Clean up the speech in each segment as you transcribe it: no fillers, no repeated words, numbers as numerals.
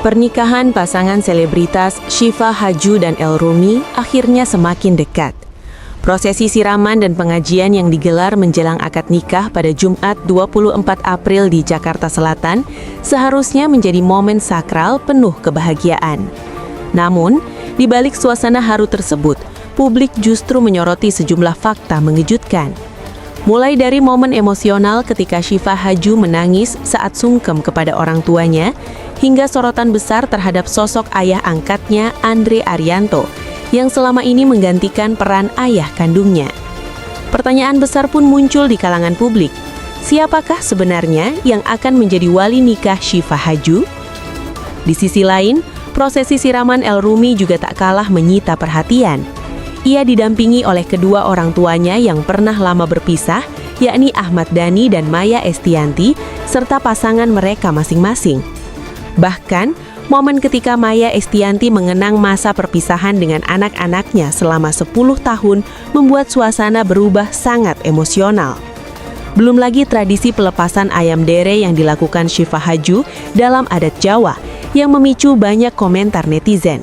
Pernikahan pasangan selebritas Syifa Haju dan El Rumi akhirnya semakin dekat. Prosesi siraman dan pengajian yang digelar menjelang akad nikah pada Jumat 24 April di Jakarta Selatan seharusnya menjadi momen sakral penuh kebahagiaan. Namun, di balik suasana haru tersebut, publik justru menyoroti sejumlah fakta mengejutkan. Mulai dari momen emosional ketika Syifa Haju menangis saat sungkem kepada orang tuanya, hingga sorotan besar terhadap sosok ayah angkatnya Andre Arianto, yang selama ini menggantikan peran ayah kandungnya. Pertanyaan besar pun muncul di kalangan publik. Siapakah sebenarnya yang akan menjadi wali nikah Syifa Haju? Di sisi lain, prosesi siraman El Rumi juga tak kalah menyita perhatian. Ia didampingi oleh kedua orang tuanya yang pernah lama berpisah, yakni Ahmad Dhani dan Maya Estianty, serta pasangan mereka masing-masing. Bahkan, momen ketika Maya Estianty mengenang masa perpisahan dengan anak-anaknya selama 10 tahun membuat suasana berubah sangat emosional. Belum lagi tradisi pelepasan ayam dere yang dilakukan Syifa Haju dalam adat Jawa yang memicu banyak komentar netizen.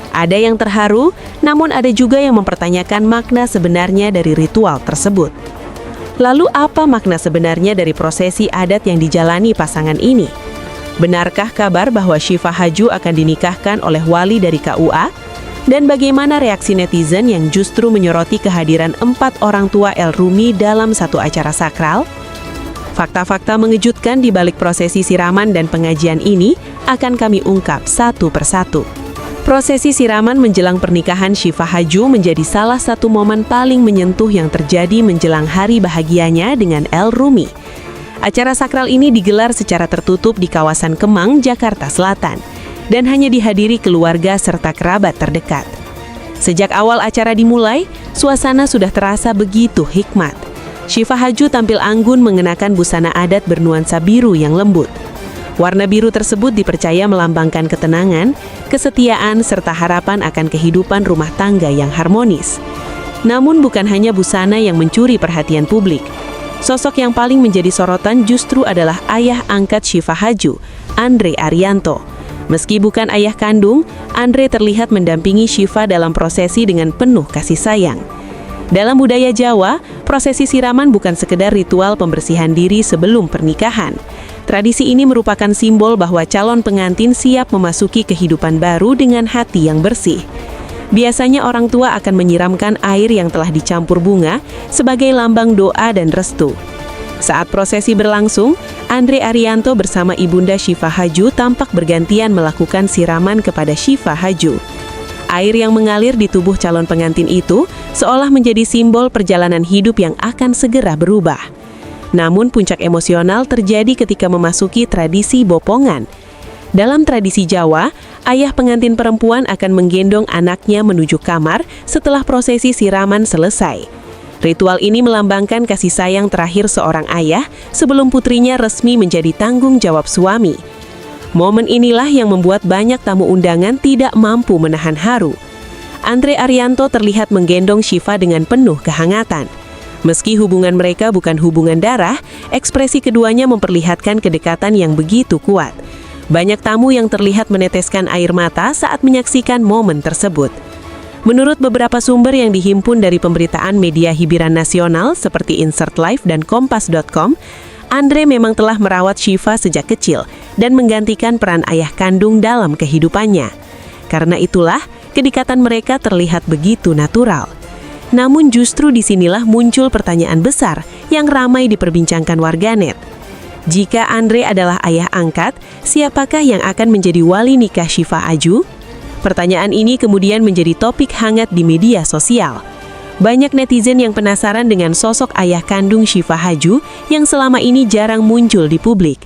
Ada yang terharu, namun ada juga yang mempertanyakan makna sebenarnya dari ritual tersebut. Lalu apa makna sebenarnya dari prosesi adat yang dijalani pasangan ini? Benarkah kabar bahwa Syifa Haju akan dinikahkan oleh wali dari KUA? Dan bagaimana reaksi netizen yang justru menyoroti kehadiran 4 orang tua El Rumi dalam satu acara sakral? Fakta-fakta mengejutkan di balik prosesi siraman dan pengajian ini akan kami ungkap satu persatu. Prosesi siraman menjelang pernikahan Syifa Haju menjadi salah satu momen paling menyentuh yang terjadi menjelang hari bahagianya dengan El Rumi. Acara sakral ini digelar secara tertutup di kawasan Kemang, Jakarta Selatan, dan hanya dihadiri keluarga serta kerabat terdekat. Sejak awal acara dimulai, suasana sudah terasa begitu hikmat. Syifa Haju tampil anggun mengenakan busana adat bernuansa biru yang lembut. Warna biru tersebut dipercaya melambangkan ketenangan, kesetiaan, serta harapan akan kehidupan rumah tangga yang harmonis. Namun bukan hanya busana yang mencuri perhatian publik. Sosok yang paling menjadi sorotan justru adalah ayah angkat Syifa Haju, Andre Arianto. Meski bukan ayah kandung, Andre terlihat mendampingi Syifa dalam prosesi dengan penuh kasih sayang. Dalam budaya Jawa, prosesi siraman bukan sekedar ritual pembersihan diri sebelum pernikahan. Tradisi ini merupakan simbol bahwa calon pengantin siap memasuki kehidupan baru dengan hati yang bersih. Biasanya orang tua akan menyiramkan air yang telah dicampur bunga sebagai lambang doa dan restu. Saat prosesi berlangsung, Andre Arianto bersama ibunda Syifa Haju tampak bergantian melakukan siraman kepada Syifa Haju. Air yang mengalir di tubuh calon pengantin itu seolah menjadi simbol perjalanan hidup yang akan segera berubah. Namun puncak emosional terjadi ketika memasuki tradisi bopongan. Dalam tradisi Jawa, ayah pengantin perempuan akan menggendong anaknya menuju kamar setelah prosesi siraman selesai. Ritual ini melambangkan kasih sayang terakhir seorang ayah sebelum putrinya resmi menjadi tanggung jawab suami. Momen inilah yang membuat banyak tamu undangan tidak mampu menahan haru. Andre Arianto terlihat menggendong Syifa dengan penuh kehangatan. Meski hubungan mereka bukan hubungan darah, ekspresi keduanya memperlihatkan kedekatan yang begitu kuat. Banyak tamu yang terlihat meneteskan air mata saat menyaksikan momen tersebut. Menurut beberapa sumber yang dihimpun dari pemberitaan media hiburan nasional seperti Insert Live dan Kompas.com, Andre memang telah merawat Syifa sejak kecil dan menggantikan peran ayah kandung dalam kehidupannya. Karena itulah, kedekatan mereka terlihat begitu natural. Namun justru disinilah muncul pertanyaan besar yang ramai diperbincangkan warganet. Jika Andre adalah ayah angkat, siapakah yang akan menjadi wali nikah Syifa Haju? Pertanyaan ini kemudian menjadi topik hangat di media sosial. Banyak netizen yang penasaran dengan sosok ayah kandung Syifa Haju yang selama ini jarang muncul di publik.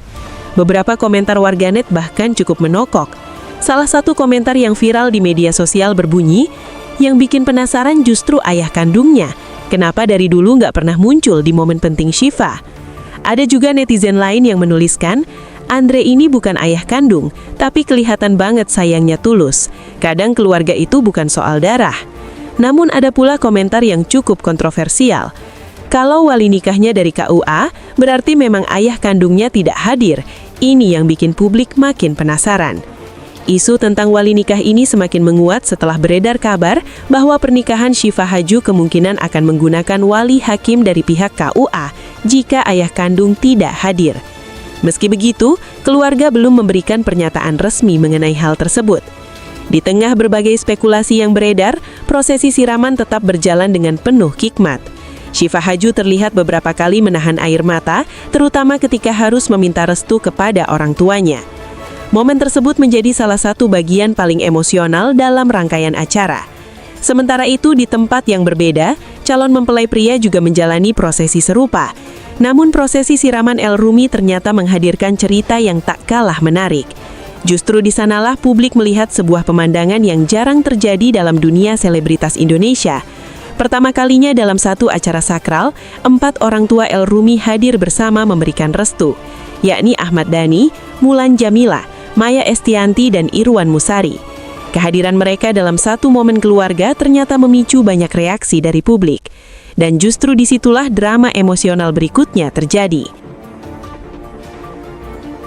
Beberapa komentar warganet bahkan cukup menokok. Salah satu komentar yang viral di media sosial berbunyi, yang bikin penasaran justru ayah kandungnya. Kenapa dari dulu nggak pernah muncul di momen penting Syifa? Ada juga netizen lain yang menuliskan, Andre ini bukan ayah kandung, tapi kelihatan banget sayangnya tulus. Kadang keluarga itu bukan soal darah. Namun ada pula komentar yang cukup kontroversial. Kalau wali nikahnya dari KUA, berarti memang ayah kandungnya tidak hadir. Ini yang bikin publik makin penasaran. Isu tentang wali nikah ini semakin menguat setelah beredar kabar bahwa pernikahan Syifa Haju kemungkinan akan menggunakan wali hakim dari pihak KUA jika ayah kandung tidak hadir. Meski begitu, keluarga belum memberikan pernyataan resmi mengenai hal tersebut. Di tengah berbagai spekulasi yang beredar, prosesi siraman tetap berjalan dengan penuh hikmat. Syifa Haju terlihat beberapa kali menahan air mata, terutama ketika harus meminta restu kepada orang tuanya. Momen tersebut menjadi salah satu bagian paling emosional dalam rangkaian acara. Sementara itu, di tempat yang berbeda, calon mempelai pria juga menjalani prosesi serupa. Namun prosesi siraman El Rumi ternyata menghadirkan cerita yang tak kalah menarik. Justru di sanalah publik melihat sebuah pemandangan yang jarang terjadi dalam dunia selebritas Indonesia. Pertama kalinya dalam satu acara sakral, 4 orang tua El Rumi hadir bersama memberikan restu, yakni Ahmad Dhani, Mulan Jamila, Maya Estianty, dan Irwan Musari. Kehadiran mereka dalam satu momen keluarga ternyata memicu banyak reaksi dari publik. Dan justru disitulah drama emosional berikutnya terjadi.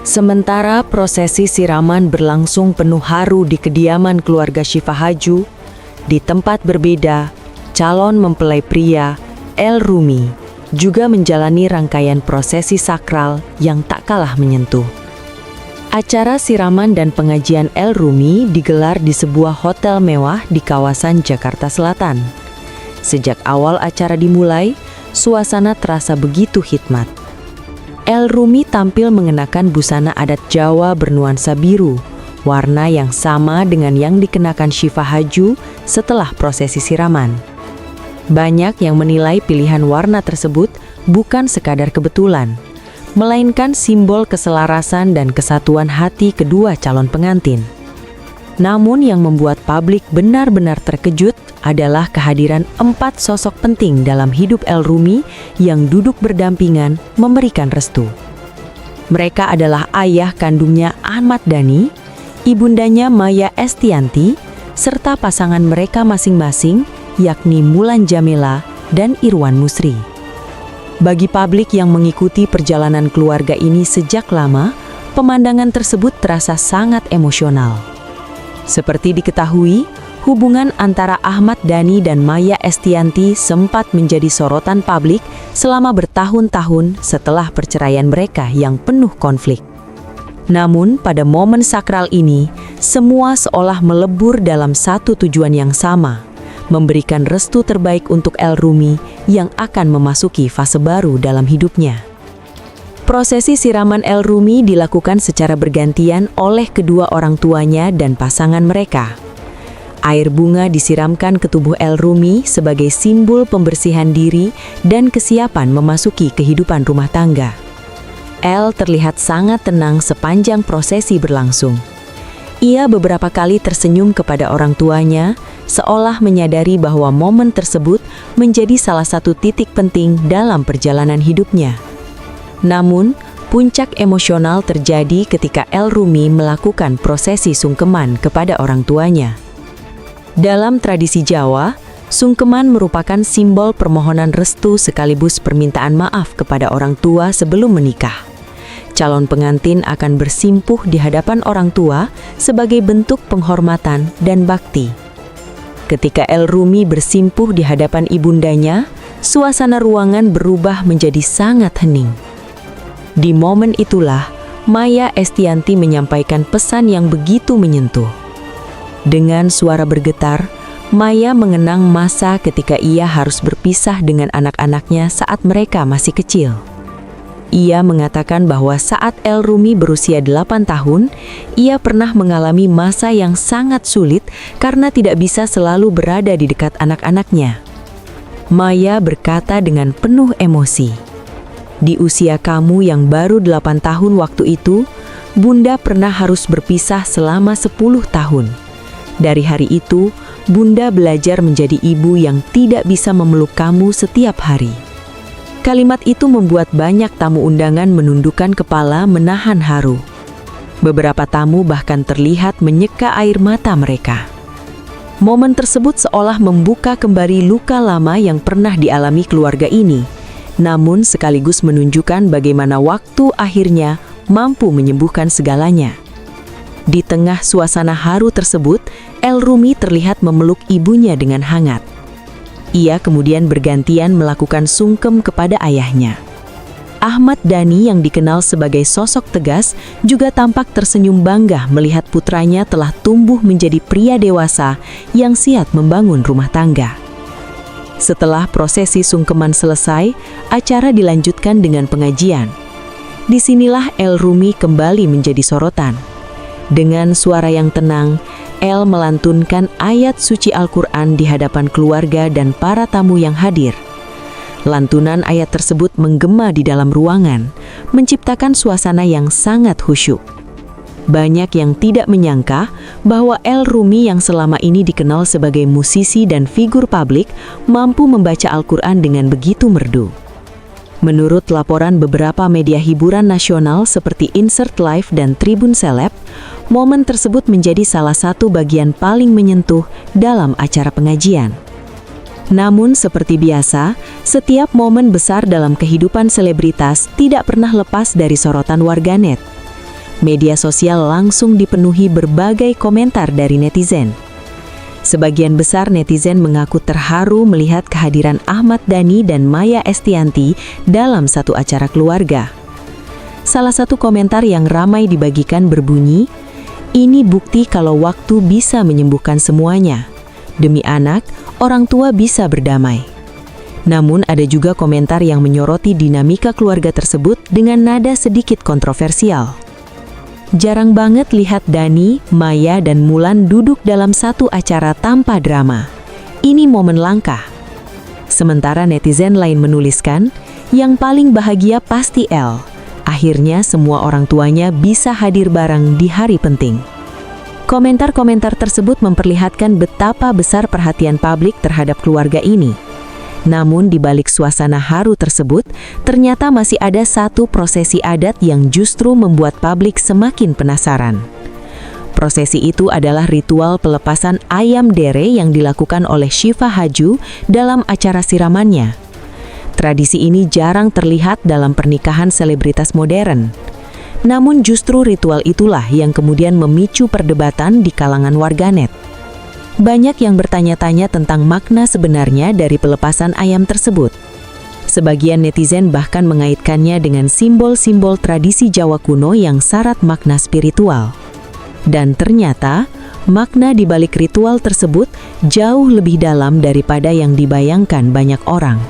Sementara prosesi siraman berlangsung penuh haru di kediaman keluarga Syifa Haju, di tempat berbeda, calon mempelai pria, El Rumi, juga menjalani rangkaian prosesi sakral yang tak kalah menyentuh. Acara siraman dan pengajian El Rumi digelar di sebuah hotel mewah di kawasan Jakarta Selatan. Sejak awal acara dimulai, suasana terasa begitu hikmat. El Rumi tampil mengenakan busana adat Jawa bernuansa biru, warna yang sama dengan yang dikenakan Syifa Haju setelah prosesi siraman. Banyak yang menilai pilihan warna tersebut bukan sekadar kebetulan, melainkan simbol keselarasan dan kesatuan hati kedua calon pengantin. Namun yang membuat publik benar-benar terkejut adalah kehadiran 4 sosok penting dalam hidup El Rumi yang duduk berdampingan memberikan restu. Mereka adalah ayah kandungnya Ahmad Dhani, ibundanya Maya Estianty, serta pasangan mereka masing-masing yakni Mulan Jamila dan Irwan Musri. Bagi publik yang mengikuti perjalanan keluarga ini sejak lama, pemandangan tersebut terasa sangat emosional. Seperti diketahui, hubungan antara Ahmad Dhani dan Maya Estianty sempat menjadi sorotan publik selama bertahun-tahun setelah perceraian mereka yang penuh konflik. Namun, pada momen sakral ini, semua seolah melebur dalam satu tujuan yang sama, memberikan restu terbaik untuk El Rumi yang akan memasuki fase baru dalam hidupnya. Prosesi siraman El Rumi dilakukan secara bergantian oleh kedua orang tuanya dan pasangan mereka. Air bunga disiramkan ke tubuh El Rumi sebagai simbol pembersihan diri dan kesiapan memasuki kehidupan rumah tangga. El terlihat sangat tenang sepanjang prosesi berlangsung. Ia beberapa kali tersenyum kepada orang tuanya, seolah menyadari bahwa momen tersebut menjadi salah satu titik penting dalam perjalanan hidupnya. Namun, puncak emosional terjadi ketika El Rumi melakukan prosesi sungkeman kepada orang tuanya. Dalam tradisi Jawa, sungkeman merupakan simbol permohonan restu sekaligus permintaan maaf kepada orang tua sebelum menikah. Calon pengantin akan bersimpuh di hadapan orang tua sebagai bentuk penghormatan dan bakti. Ketika El Rumi bersimpuh di hadapan ibundanya, suasana ruangan berubah menjadi sangat hening. Di momen itulah, Maya Estianty menyampaikan pesan yang begitu menyentuh. Dengan suara bergetar, Maya mengenang masa ketika ia harus berpisah dengan anak-anaknya saat mereka masih kecil. Ia mengatakan bahwa saat El Rumi berusia 8 tahun, ia pernah mengalami masa yang sangat sulit karena tidak bisa selalu berada di dekat anak-anaknya. Maya berkata dengan penuh emosi, "Di usia kamu yang baru 8 tahun waktu itu, Bunda pernah harus berpisah selama 10 tahun. Dari hari itu, Bunda belajar menjadi ibu yang tidak bisa memeluk kamu setiap hari." Kalimat itu membuat banyak tamu undangan menundukkan kepala menahan haru. Beberapa tamu bahkan terlihat menyeka air mata mereka. Momen tersebut seolah membuka kembali luka lama yang pernah dialami keluarga ini, namun sekaligus menunjukkan bagaimana waktu akhirnya mampu menyembuhkan segalanya. Di tengah suasana haru tersebut, El-Rumi terlihat memeluk ibunya dengan hangat. Ia kemudian bergantian melakukan sungkem kepada ayahnya. Ahmad Dhani yang dikenal sebagai sosok tegas juga tampak tersenyum bangga melihat putranya telah tumbuh menjadi pria dewasa yang siap membangun rumah tangga. Setelah prosesi sungkeman selesai, acara dilanjutkan dengan pengajian. Disinilah El-Rumi kembali menjadi sorotan. Dengan suara yang tenang, El melantunkan ayat suci Al-Quran di hadapan keluarga dan para tamu yang hadir. Lantunan ayat tersebut menggema di dalam ruangan, menciptakan suasana yang sangat khusyuk. Banyak yang tidak menyangka bahwa El-Rumi yang selama ini dikenal sebagai musisi dan figur publik mampu membaca Al-Quran dengan begitu merdu. Menurut laporan beberapa media hiburan nasional seperti Insert Live dan Tribun Seleb, momen tersebut menjadi salah satu bagian paling menyentuh dalam acara pengajian. Namun seperti biasa, setiap momen besar dalam kehidupan selebritas tidak pernah lepas dari sorotan warganet. Media sosial langsung dipenuhi berbagai komentar dari netizen. Sebagian besar netizen mengaku terharu melihat kehadiran Ahmad Dhani dan Maya Estianty dalam satu acara keluarga. Salah satu komentar yang ramai dibagikan berbunyi, "Ini bukti kalau waktu bisa menyembuhkan semuanya. Demi anak, orang tua bisa berdamai." Namun ada juga komentar yang menyoroti dinamika keluarga tersebut dengan nada sedikit kontroversial. Jarang banget lihat Dhani, Maya, dan Mulan duduk dalam satu acara tanpa drama. Ini momen langka. Sementara netizen lain menuliskan, yang paling bahagia pasti El. Akhirnya semua orang tuanya bisa hadir bareng di hari penting. Komentar-komentar tersebut memperlihatkan betapa besar perhatian publik terhadap keluarga ini. Namun di balik suasana haru tersebut, ternyata masih ada satu prosesi adat yang justru membuat publik semakin penasaran. Prosesi itu adalah ritual pelepasan ayam dere yang dilakukan oleh Syifa Haju dalam acara siramannya. Tradisi ini jarang terlihat dalam pernikahan selebritas modern. Namun justru ritual itulah yang kemudian memicu perdebatan di kalangan warganet. Banyak yang bertanya-tanya tentang makna sebenarnya dari pelepasan ayam tersebut. Sebagian netizen bahkan mengaitkannya dengan simbol-simbol tradisi Jawa kuno yang syarat makna spiritual. Dan ternyata, makna di balik ritual tersebut jauh lebih dalam daripada yang dibayangkan banyak orang.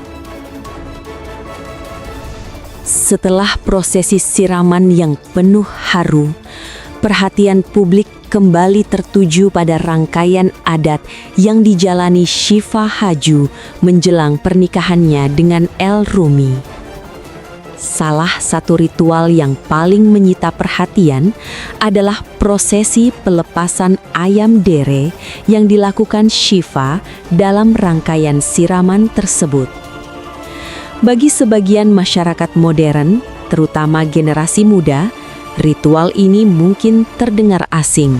Setelah prosesi siraman yang penuh haru, perhatian publik kembali tertuju pada rangkaian adat yang dijalani Syifa Haju menjelang pernikahannya dengan El-Rumi. Salah satu ritual yang paling menyita perhatian adalah prosesi pelepasan ayam dere yang dilakukan Syifa dalam rangkaian siraman tersebut. Bagi sebagian masyarakat modern, terutama generasi muda, ritual ini mungkin terdengar asing.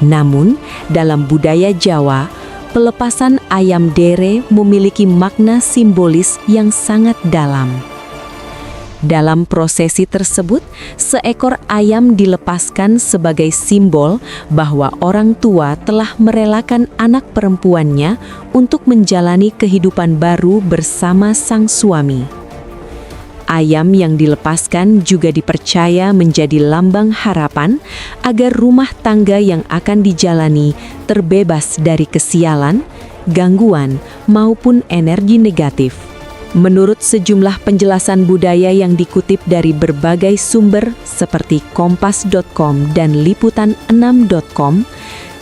Namun, dalam budaya Jawa, pelepasan ayam dere memiliki makna simbolis yang sangat dalam. Dalam prosesi tersebut, seekor ayam dilepaskan sebagai simbol bahwa orang tua telah merelakan anak perempuannya untuk menjalani kehidupan baru bersama sang suami. Ayam yang dilepaskan juga dipercaya menjadi lambang harapan agar rumah tangga yang akan dijalani terbebas dari kesialan, gangguan, maupun energi negatif. Menurut sejumlah penjelasan budaya yang dikutip dari berbagai sumber seperti kompas.com dan liputan6.com,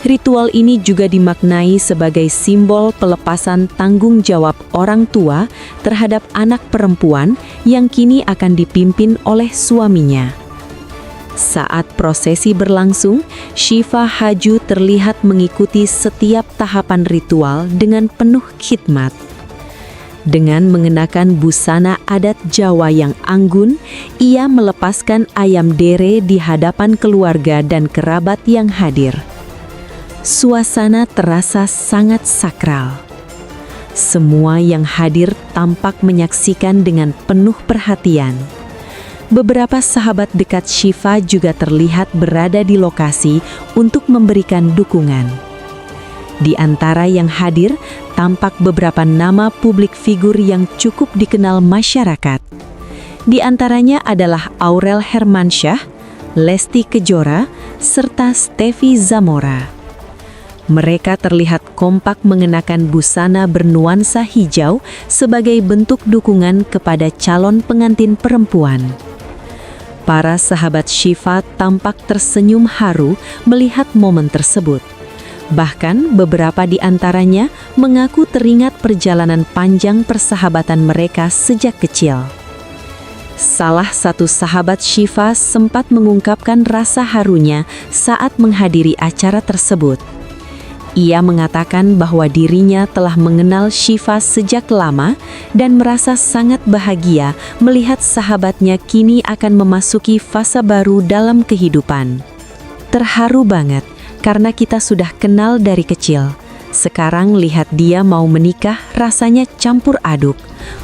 ritual ini juga dimaknai sebagai simbol pelepasan tanggung jawab orang tua terhadap anak perempuan yang kini akan dipimpin oleh suaminya. Saat prosesi berlangsung, Syifa Haju terlihat mengikuti setiap tahapan ritual dengan penuh khidmat. Dengan mengenakan busana adat Jawa yang anggun, ia melepaskan ayam dere di hadapan keluarga dan kerabat yang hadir. Suasana terasa sangat sakral. Semua yang hadir tampak menyaksikan dengan penuh perhatian. beberapa sahabat dekat Syifa juga terlihat berada di lokasi untuk memberikan dukungan. Di antara yang hadir, tampak beberapa nama publik figur yang cukup dikenal masyarakat. Di antaranya adalah Aurel Hermansyah, Lesti Kejora, serta Steffi Zamora. Mereka terlihat kompak mengenakan busana bernuansa hijau sebagai bentuk dukungan kepada calon pengantin perempuan. Para sahabat Syifa tampak tersenyum haru melihat momen tersebut. Bahkan beberapa di antaranya mengaku teringat perjalanan panjang persahabatan mereka sejak kecil. Salah satu sahabat Syifa sempat mengungkapkan rasa harunya saat menghadiri acara tersebut. Ia mengatakan bahwa dirinya telah mengenal Syifa sejak lama dan merasa sangat bahagia melihat sahabatnya kini akan memasuki fase baru dalam kehidupan. Terharu banget karena kita sudah kenal dari kecil. Sekarang lihat dia mau menikah rasanya campur aduk,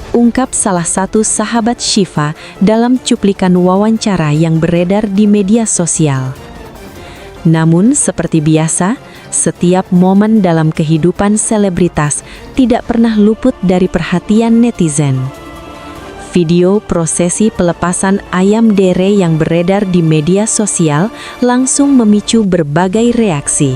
ungkap salah satu sahabat Syifa dalam cuplikan wawancara yang beredar di media sosial. Namun seperti biasa, setiap momen dalam kehidupan selebritas tidak pernah luput dari perhatian netizen. Video prosesi pelepasan ayam dere yang beredar di media sosial langsung memicu berbagai reaksi.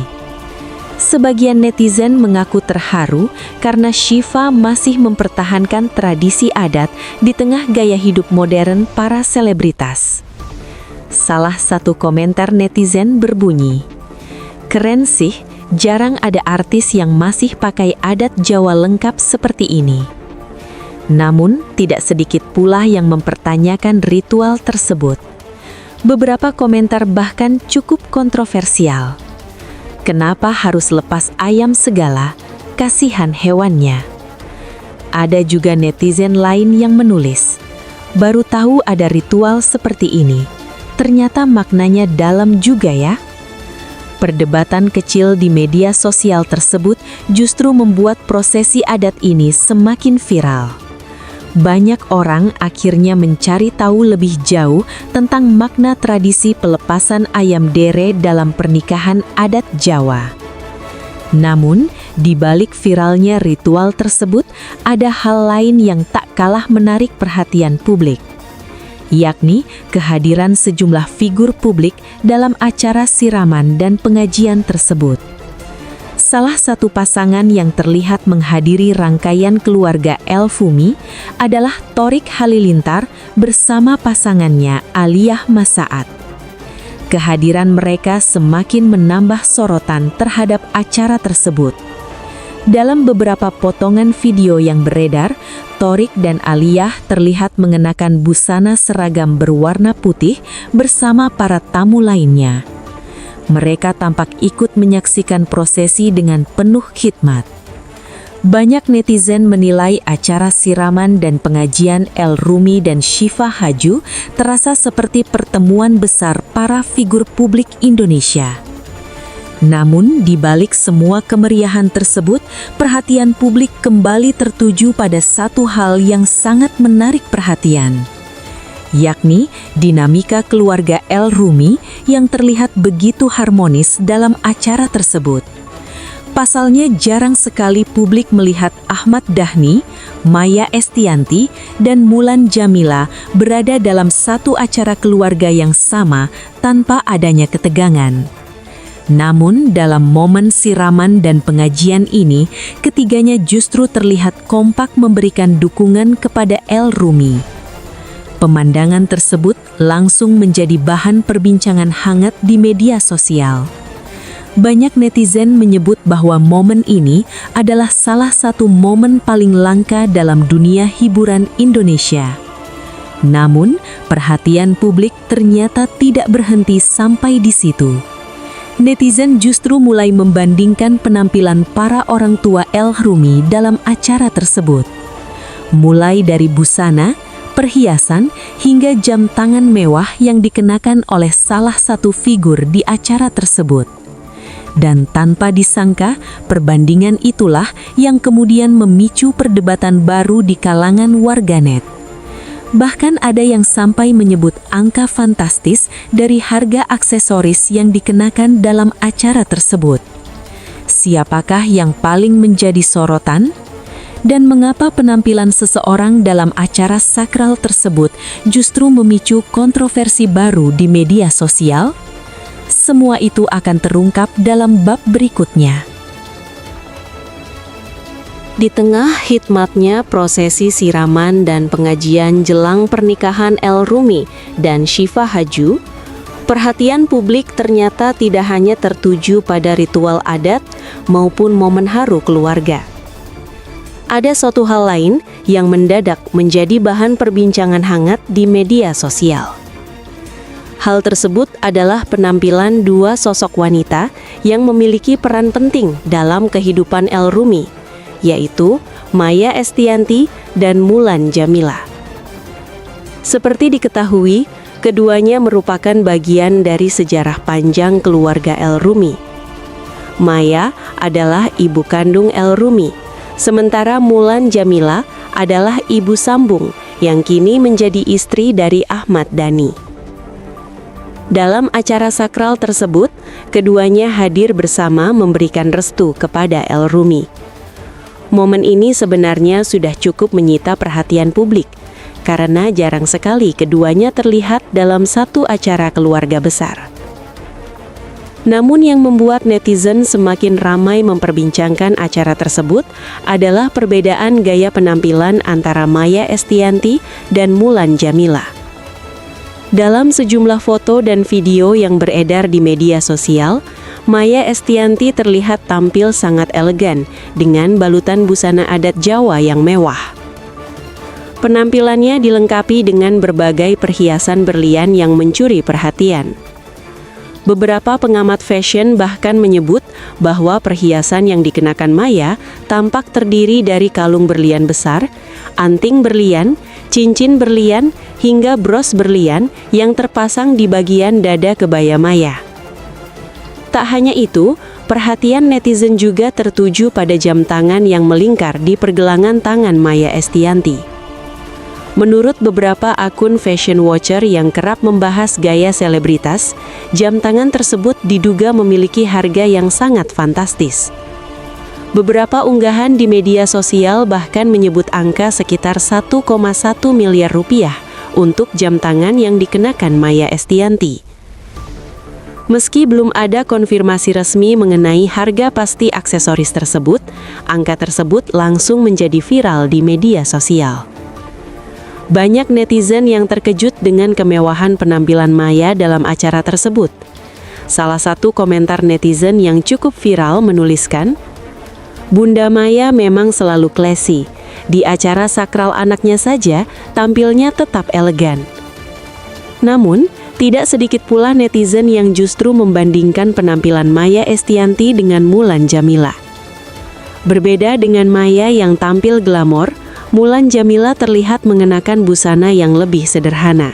Sebagian netizen mengaku terharu karena Syifa masih mempertahankan tradisi adat di tengah gaya hidup modern para selebritas. Salah satu komentar netizen berbunyi, "Keren sih, jarang ada artis yang masih pakai adat Jawa lengkap seperti ini." Namun, tidak sedikit pula yang mempertanyakan ritual tersebut. Beberapa komentar bahkan cukup kontroversial. Kenapa harus lepas ayam segala? Kasihan hewannya. Ada juga netizen lain yang menulis, "Baru tahu ada ritual seperti ini. Ternyata maknanya dalam juga ya." Perdebatan kecil di media sosial tersebut justru membuat prosesi adat ini semakin viral. Banyak orang akhirnya mencari tahu lebih jauh tentang makna tradisi pelepasan ayam dere dalam pernikahan adat Jawa. Namun, di balik viralnya ritual tersebut, ada hal lain yang tak kalah menarik perhatian publik, yakni kehadiran sejumlah figur publik dalam acara siraman dan pengajian tersebut. Salah satu pasangan yang terlihat menghadiri rangkaian keluarga El-Fumi adalah Thorik Halilintar bersama pasangannya Aliyah Masaat. Kehadiran mereka semakin menambah sorotan terhadap acara tersebut. Dalam beberapa potongan video yang beredar, Thorik dan Aliyah terlihat mengenakan busana seragam berwarna putih bersama para tamu lainnya. Mereka tampak ikut menyaksikan prosesi dengan penuh khidmat. Banyak netizen menilai acara siraman dan pengajian El-Rumi dan Syifa Haju terasa seperti pertemuan besar para figur publik Indonesia. Namun, di balik semua kemeriahan tersebut, perhatian publik kembali tertuju pada satu hal yang sangat menarik perhatian, yakni dinamika keluarga El-Rumi yang terlihat begitu harmonis dalam acara tersebut. Pasalnya jarang sekali publik melihat Ahmad Dhani, Maya Estianty, dan Mulan Jamila berada dalam satu acara keluarga yang sama tanpa adanya ketegangan. Namun dalam momen siraman dan pengajian ini, ketiganya justru terlihat kompak memberikan dukungan kepada El-Rumi. Pemandangan tersebut langsung menjadi bahan perbincangan hangat di media sosial. Banyak netizen menyebut bahwa momen ini adalah salah satu momen paling langka dalam dunia hiburan Indonesia. Namun, perhatian publik ternyata tidak berhenti sampai di situ. Netizen justru mulai membandingkan penampilan para orang tua El-Rumi dalam acara tersebut. Mulai dari busana, perhiasan, hingga jam tangan mewah yang dikenakan oleh salah satu figur di acara tersebut. Dan tanpa disangka, perbandingan itulah yang kemudian memicu perdebatan baru di kalangan warganet. Bahkan ada yang sampai menyebut angka fantastis dari harga aksesoris yang dikenakan dalam acara tersebut. Siapakah yang paling menjadi sorotan? Dan mengapa penampilan seseorang dalam acara sakral tersebut justru memicu kontroversi baru di media sosial? Semua itu akan terungkap dalam bab berikutnya. Di tengah hikmatnya prosesi siraman dan pengajian jelang pernikahan El-Rumi dan Syifa Haju, perhatian publik ternyata tidak hanya tertuju pada ritual adat maupun momen haru keluarga. Ada suatu hal lain yang mendadak menjadi bahan perbincangan hangat di media sosial. Hal tersebut adalah penampilan dua sosok wanita yang memiliki peran penting dalam kehidupan El-Rumi, yaitu Maya Estianty dan Mulan Jamila. Seperti diketahui, keduanya merupakan bagian dari sejarah panjang keluarga El-Rumi. Maya adalah ibu kandung El-Rumi, sementara Mulan Jamila adalah ibu sambung yang kini menjadi istri dari Ahmad Dhani. Dalam acara sakral tersebut, keduanya hadir bersama memberikan restu kepada El-Rumi. Momen ini sebenarnya sudah cukup menyita perhatian publik, karena jarang sekali keduanya terlihat dalam satu acara keluarga besar. Namun yang membuat netizen semakin ramai memperbincangkan acara tersebut adalah perbedaan gaya penampilan antara Maya Estianty dan Mulan Jamila. Dalam sejumlah foto dan video yang beredar di media sosial, Maya Estianty terlihat tampil sangat elegan dengan balutan busana adat Jawa yang mewah. Penampilannya dilengkapi dengan berbagai perhiasan berlian yang mencuri perhatian. Beberapa pengamat fashion bahkan menyebut bahwa perhiasan yang dikenakan Maya tampak terdiri dari kalung berlian besar, anting berlian, cincin berlian, hingga bros berlian yang terpasang di bagian dada kebaya Maya. Tak hanya itu, perhatian netizen juga tertuju pada jam tangan yang melingkar di pergelangan tangan Maya Estianty. Menurut beberapa akun fashion watcher yang kerap membahas gaya selebritas, jam tangan tersebut diduga memiliki harga yang sangat fantastis. Beberapa unggahan di media sosial bahkan menyebut angka sekitar 1,1 miliar rupiah untuk jam tangan yang dikenakan Maya Estianty. Meski belum ada konfirmasi resmi mengenai harga pasti aksesoris tersebut, angka tersebut langsung menjadi viral di media sosial. Banyak netizen yang terkejut dengan kemewahan penampilan Maya dalam acara tersebut. Salah satu komentar netizen yang cukup viral menuliskan, "Bunda Maya memang selalu classy. Di acara sakral anaknya saja, tampilnya tetap elegan." Namun, tidak sedikit pula netizen yang justru membandingkan penampilan Maya Estianty dengan Mulan Jamila. Berbeda dengan Maya yang tampil glamor, Mulan Jamila terlihat mengenakan busana yang lebih sederhana.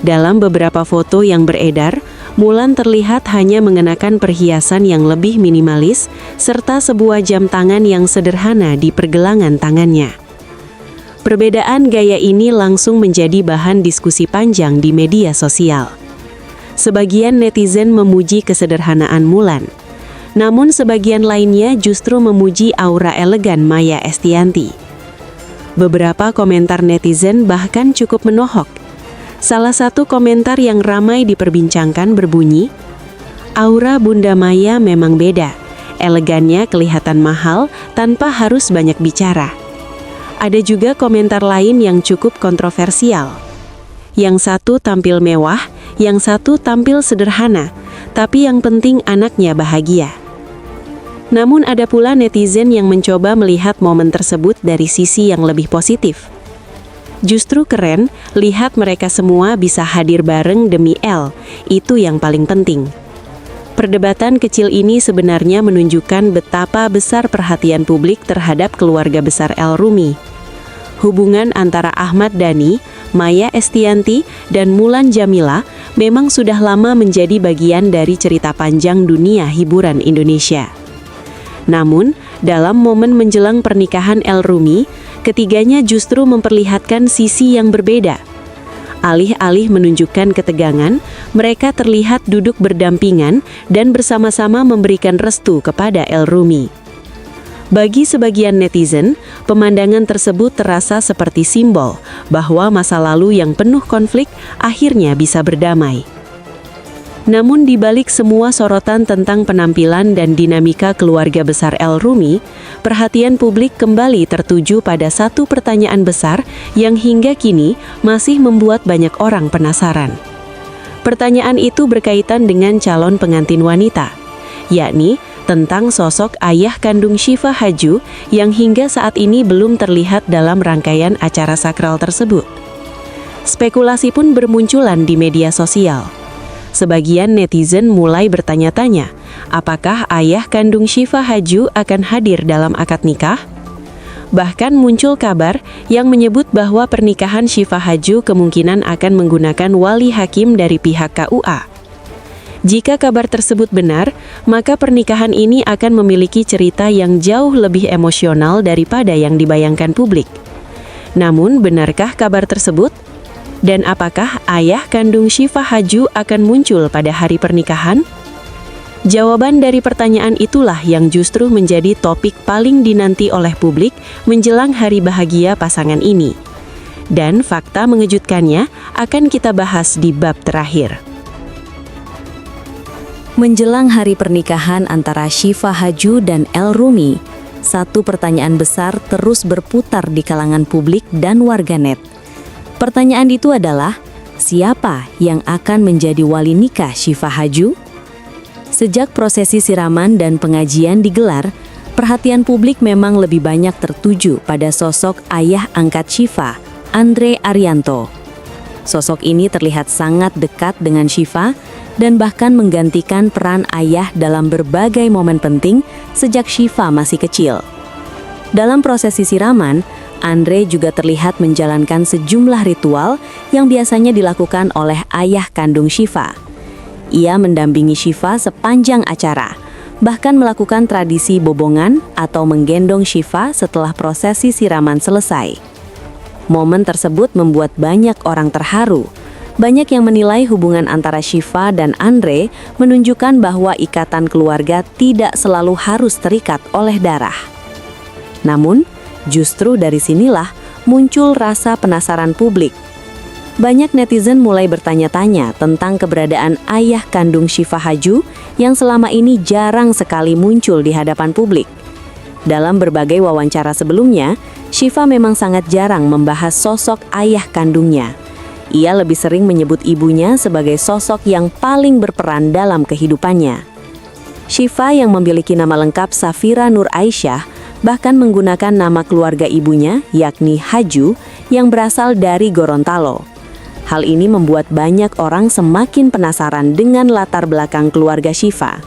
Dalam beberapa foto yang beredar, Mulan terlihat hanya mengenakan perhiasan yang lebih minimalis, serta sebuah jam tangan yang sederhana di pergelangan tangannya. Perbedaan gaya ini langsung menjadi bahan diskusi panjang di media sosial. Sebagian netizen memuji kesederhanaan Mulan, namun sebagian lainnya justru memuji aura elegan Maya Estianty. Beberapa komentar netizen bahkan cukup menohok. Salah satu komentar yang ramai diperbincangkan berbunyi, "Aura Bunda Maya memang beda. Elegannya kelihatan mahal tanpa harus banyak bicara." Ada juga komentar lain yang cukup kontroversial. Yang satu tampil mewah, yang satu tampil sederhana, tapi yang penting anaknya bahagia. Namun ada pula netizen yang mencoba melihat momen tersebut dari sisi yang lebih positif. Justru keren, lihat mereka semua bisa hadir bareng demi El, itu yang paling penting. Perdebatan kecil ini sebenarnya menunjukkan betapa besar perhatian publik terhadap keluarga besar El-Rumi. Hubungan antara Ahmad Dhani, Maya Estianty, dan Mulan Jamila memang sudah lama menjadi bagian dari cerita panjang dunia hiburan Indonesia. Namun, dalam momen menjelang pernikahan El-Rumi, ketiganya justru memperlihatkan sisi yang berbeda. Alih-alih menunjukkan ketegangan, mereka terlihat duduk berdampingan dan bersama-sama memberikan restu kepada El-Rumi. Bagi sebagian netizen, pemandangan tersebut terasa seperti simbol bahwa masa lalu yang penuh konflik akhirnya bisa berdamai. Namun di balik semua sorotan tentang penampilan dan dinamika keluarga besar El-Rumi, perhatian publik kembali tertuju pada satu pertanyaan besar yang hingga kini masih membuat banyak orang penasaran. Pertanyaan itu berkaitan dengan calon pengantin wanita, yakni tentang sosok ayah kandung Syifa Haju yang hingga saat ini belum terlihat dalam rangkaian acara sakral tersebut. Spekulasi pun bermunculan di media sosial. Sebagian netizen mulai bertanya-tanya, apakah ayah kandung Syifa Haju akan hadir dalam akad nikah? Bahkan muncul kabar yang menyebut bahwa pernikahan Syifa Haju kemungkinan akan menggunakan wali hakim dari pihak KUA. Jika kabar tersebut benar, maka pernikahan ini akan memiliki cerita yang jauh lebih emosional daripada yang dibayangkan publik. Namun, benarkah kabar tersebut? Dan apakah ayah kandung Syifa Haju akan muncul pada hari pernikahan? Jawaban dari pertanyaan itulah yang justru menjadi topik paling dinanti oleh publik menjelang hari bahagia pasangan ini. Dan fakta mengejutkannya akan kita bahas di bab terakhir. Menjelang hari pernikahan antara Syifa Haju dan El-Rumi, satu pertanyaan besar terus berputar di kalangan publik dan warganet. Pertanyaan itu adalah, siapa yang akan menjadi wali nikah Syifa Haju? Sejak prosesi siraman dan pengajian digelar, perhatian publik memang lebih banyak tertuju pada sosok ayah angkat Syifa, Andre Arianto. Sosok ini terlihat sangat dekat dengan Syifa dan bahkan menggantikan peran ayah dalam berbagai momen penting sejak Syifa masih kecil. Dalam prosesi siraman, Andre juga terlihat menjalankan sejumlah ritual yang biasanya dilakukan oleh ayah kandung Syifa. Ia mendampingi Syifa sepanjang acara, bahkan melakukan tradisi bobongan atau menggendong Syifa setelah prosesi siraman selesai. Momen tersebut membuat banyak orang terharu. Banyak yang menilai hubungan antara Syifa dan Andre menunjukkan bahwa ikatan keluarga tidak selalu harus terikat oleh darah. Namun, justru dari sinilah muncul rasa penasaran publik. Banyak netizen mulai bertanya-tanya tentang keberadaan ayah kandung Syifa Haju yang selama ini jarang sekali muncul di hadapan publik. Dalam berbagai wawancara sebelumnya, Syifa memang sangat jarang membahas sosok ayah kandungnya. Ia lebih sering menyebut ibunya sebagai sosok yang paling berperan dalam kehidupannya. Syifa yang memiliki nama lengkap Safira Nur Aisyah bahkan menggunakan nama keluarga ibunya, yakni Haju, yang berasal dari Gorontalo. Hal ini membuat banyak orang semakin penasaran dengan latar belakang keluarga Syifa.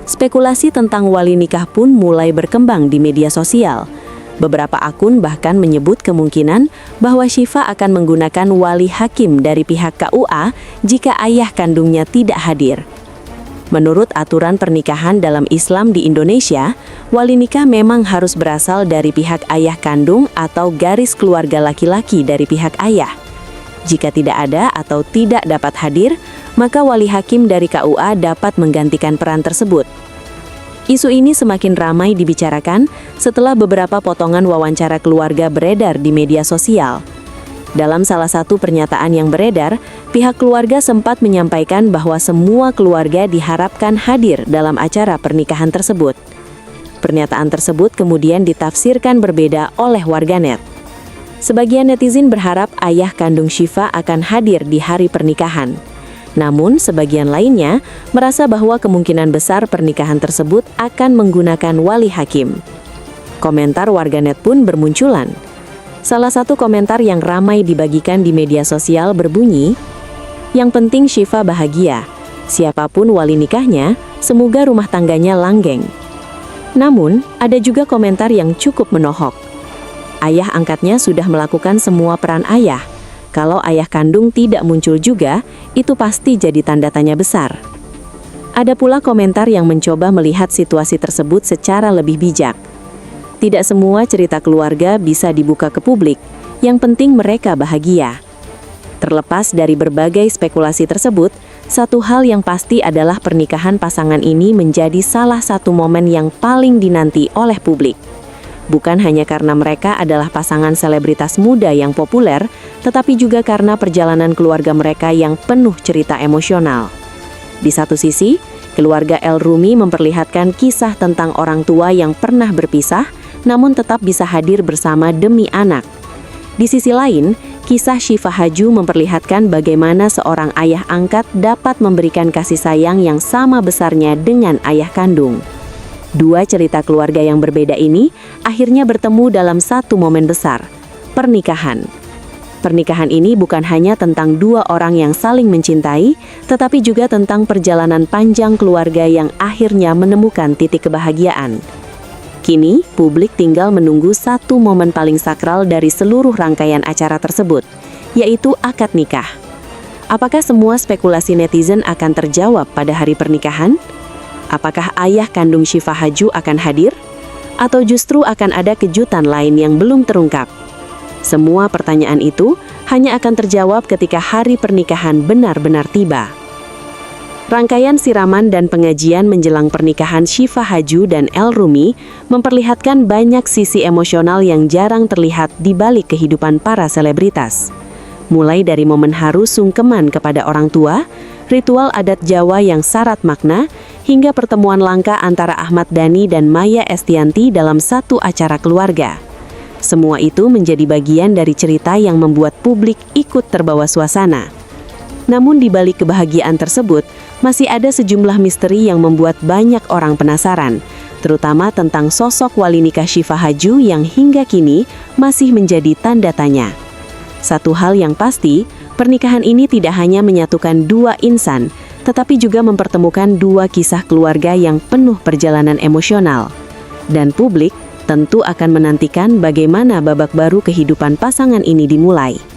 Spekulasi tentang wali nikah pun mulai berkembang di media sosial. Beberapa akun bahkan menyebut kemungkinan bahwa Syifa akan menggunakan wali hakim dari pihak KUA jika ayah kandungnya tidak hadir. Menurut aturan pernikahan dalam Islam di Indonesia, wali nikah memang harus berasal dari pihak ayah kandung atau garis keluarga laki-laki dari pihak ayah. Jika tidak ada atau tidak dapat hadir, maka wali hakim dari KUA dapat menggantikan peran tersebut. Isu ini semakin ramai dibicarakan setelah beberapa potongan wawancara keluarga beredar di media sosial. Dalam salah satu pernyataan yang beredar, pihak keluarga sempat menyampaikan bahwa semua keluarga diharapkan hadir dalam acara pernikahan tersebut. Pernyataan tersebut kemudian ditafsirkan berbeda oleh warganet. Sebagian netizen berharap ayah kandung Syifa akan hadir di hari pernikahan. Namun, sebagian lainnya merasa bahwa kemungkinan besar pernikahan tersebut akan menggunakan wali hakim. Komentar warganet pun bermunculan. Salah satu komentar yang ramai dibagikan di media sosial berbunyi, "Yang penting Syifa bahagia. Siapapun wali nikahnya, semoga rumah tangganya langgeng." Namun, ada juga komentar yang cukup menohok. Ayah angkatnya sudah melakukan semua peran ayah. Kalau ayah kandung tidak muncul juga, itu pasti jadi tanda tanya besar. Ada pula komentar yang mencoba melihat situasi tersebut secara lebih bijak. Tidak semua cerita keluarga bisa dibuka ke publik, yang penting mereka bahagia. Terlepas dari berbagai spekulasi tersebut, satu hal yang pasti adalah pernikahan pasangan ini menjadi salah satu momen yang paling dinanti oleh publik. Bukan hanya karena mereka adalah pasangan selebritas muda yang populer, tetapi juga karena perjalanan keluarga mereka yang penuh cerita emosional. Di satu sisi, keluarga El-Rumi memperlihatkan kisah tentang orang tua yang pernah berpisah, namun tetap bisa hadir bersama demi anak. Di sisi lain, kisah Syifa Haju memperlihatkan bagaimana seorang ayah angkat dapat memberikan kasih sayang yang sama besarnya dengan ayah kandung. Dua cerita keluarga yang berbeda ini akhirnya bertemu dalam satu momen besar, pernikahan. Pernikahan ini bukan hanya tentang dua orang yang saling mencintai, tetapi juga tentang perjalanan panjang keluarga yang akhirnya menemukan titik kebahagiaan. Kini, publik tinggal menunggu satu momen paling sakral dari seluruh rangkaian acara tersebut, yaitu akad nikah. Apakah semua spekulasi netizen akan terjawab pada hari pernikahan? Apakah ayah kandung Syifa Haju akan hadir? Atau justru akan ada kejutan lain yang belum terungkap? Semua pertanyaan itu hanya akan terjawab ketika hari pernikahan benar-benar tiba. Rangkaian siraman dan pengajian menjelang pernikahan Syifa Haju dan El-Rumi memperlihatkan banyak sisi emosional yang jarang terlihat di balik kehidupan para selebritas. Mulai dari momen haru sungkeman kepada orang tua, ritual adat Jawa yang syarat makna, hingga pertemuan langka antara Ahmad Dhani dan Maya Estianty dalam satu acara keluarga. Semua itu menjadi bagian dari cerita yang membuat publik ikut terbawa suasana. Namun di balik kebahagiaan tersebut, masih ada sejumlah misteri yang membuat banyak orang penasaran, terutama tentang sosok wali nikah Syifa Haju yang hingga kini masih menjadi tanda tanya. Satu hal yang pasti, pernikahan ini tidak hanya menyatukan dua insan, tetapi juga mempertemukan dua kisah keluarga yang penuh perjalanan emosional. Dan publik tentu akan menantikan bagaimana babak baru kehidupan pasangan ini dimulai.